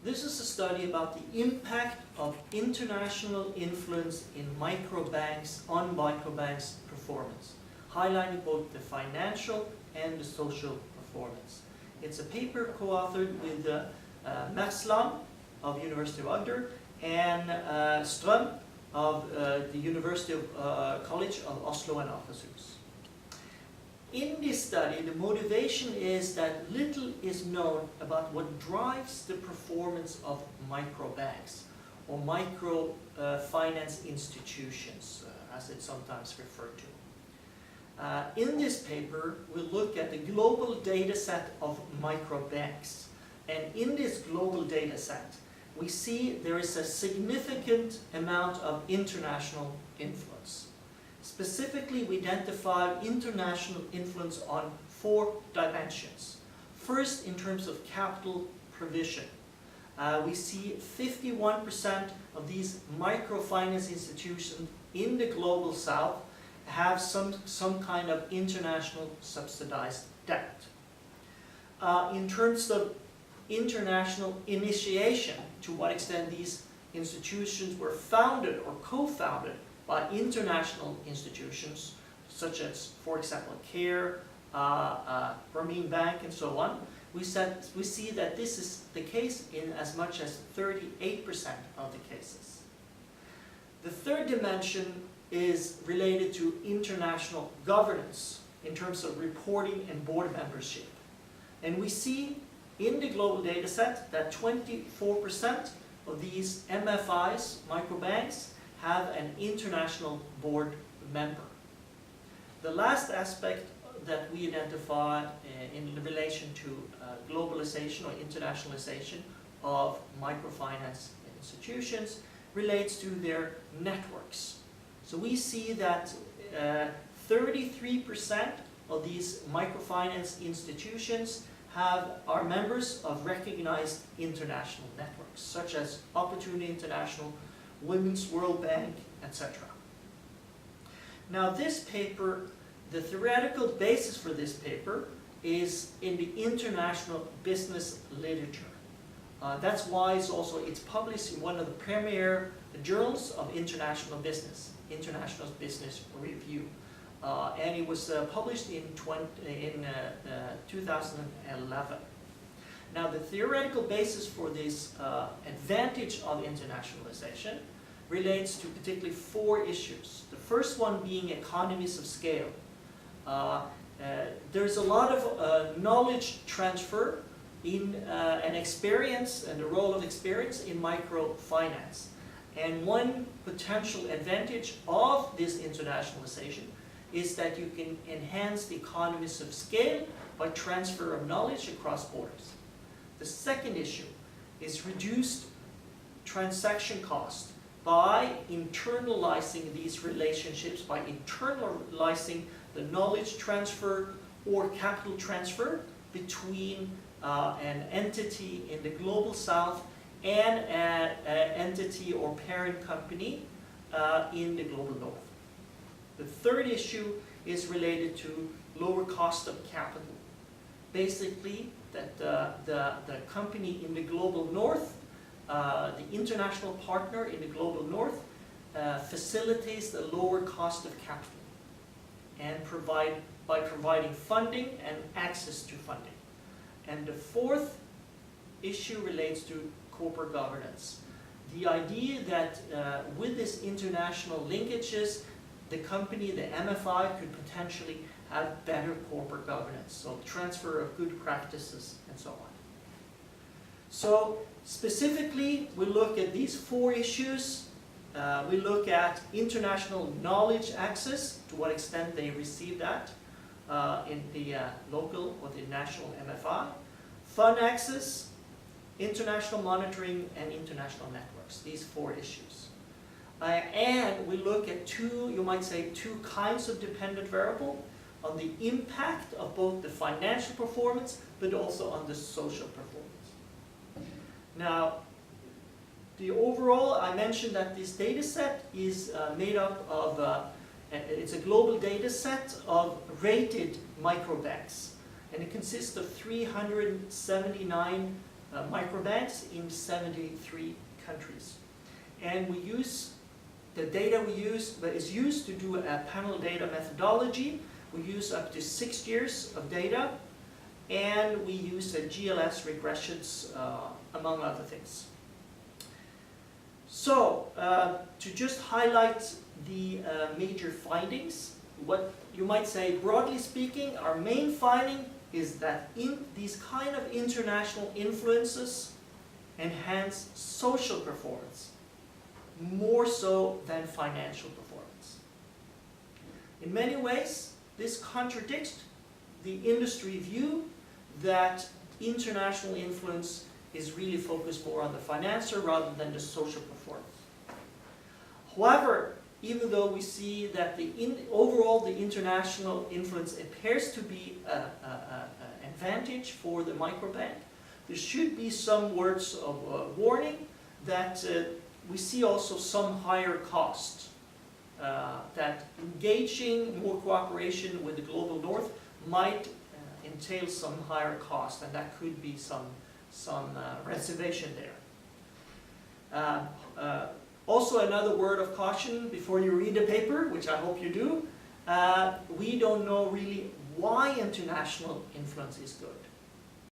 This is a study about the impact of international influence in microbanks on microbanks' performance, highlighting both the financial and the social performance. It's a paper co-authored with Mersland of University of Agder and Strøm of the University of College of Oslo and Akershus. In this study, the motivation is that little is known about what drives the performance of microbanks or microfinance institutions, as it's sometimes referred to. In this paper, we look at the global data set of microbanks. And in this global data set, we see there is a significant amount of international influence. Specifically, we identify international influence on 4 dimensions. First, in terms of capital provision. We see 51% of these microfinance institutions in the global south have some kind of international subsidized debt. In terms of international initiation, to what extent these institutions were founded or co-founded by international institutions, such as, for example, CARE, Grameen Bank, and so on, we see that this is the case in as much as 38% of the cases. The third dimension is related to international governance in terms of reporting and board membership. And we see in the global data set that 24% of these MFIs, microbanks, have an international board member. The last aspect that we identify in relation to globalization or internationalization of microfinance institutions relates to their networks. So we see that 33% of these microfinance institutions are members of recognized international networks, such as Opportunity International, Women's World Bank, etc. Now this paper, the theoretical basis for this paper is in the international business literature. That's why it's published in one of the premier journals of international business, International Business Review. And it was published in 2011. Now the theoretical basis for this advantage of internationalization relates to particularly 4 issues. The first one being economies of scale. There's a lot of knowledge transfer in and experience and the role of experience in microfinance. And one potential advantage of this internationalization is that you can enhance the economies of scale by transfer of knowledge across borders. The second issue is reduced transaction cost by internalizing these relationships, by internalizing the knowledge transfer or capital transfer between an entity in the global south and an entity or parent company in the global north. The third issue is related to lower cost of capital. Basically, that the company in the global north, the international partner in the global north, facilitates the lower cost of capital and by providing funding and access to funding. And the fourth issue relates to corporate governance. The idea that with this international linkages, the company, the MFI, could potentially have better corporate governance, so transfer of good practices and so on. So specifically, we look at these 4 issues. We look at international knowledge access, to what extent they receive that in the local or the national MFI, fund access, international monitoring, and international networks, these 4 issues. And we look at 2, you might say, 2 kinds of dependent variable on the impact of both the financial performance but also on the social performance. Now, the overall, I mentioned that this data set is made up of, it's a global data set of rated microbanks. And it consists of 379 microbanks in 73 countries. And we use, the data we use is used to do a panel data methodology. We use up to 6 years of data, and we use GLS regressions, among other things. So, to just highlight the major findings, what you might say, broadly speaking, our main finding is that these kind of international influences enhance social performance, more so than financial performance. In many ways, this contradicts the industry view that international influence is really focused more on the financial rather than the social performance. However, even though we see that overall the international influence appears to be an advantage for the microbank, there should be some words of warning that we see also some higher cost, that engaging more cooperation with the global north might entail some higher cost, and that could be some reservation there. Also, another word of caution before you read the paper, which I hope you do, we don't know really why international influence is good.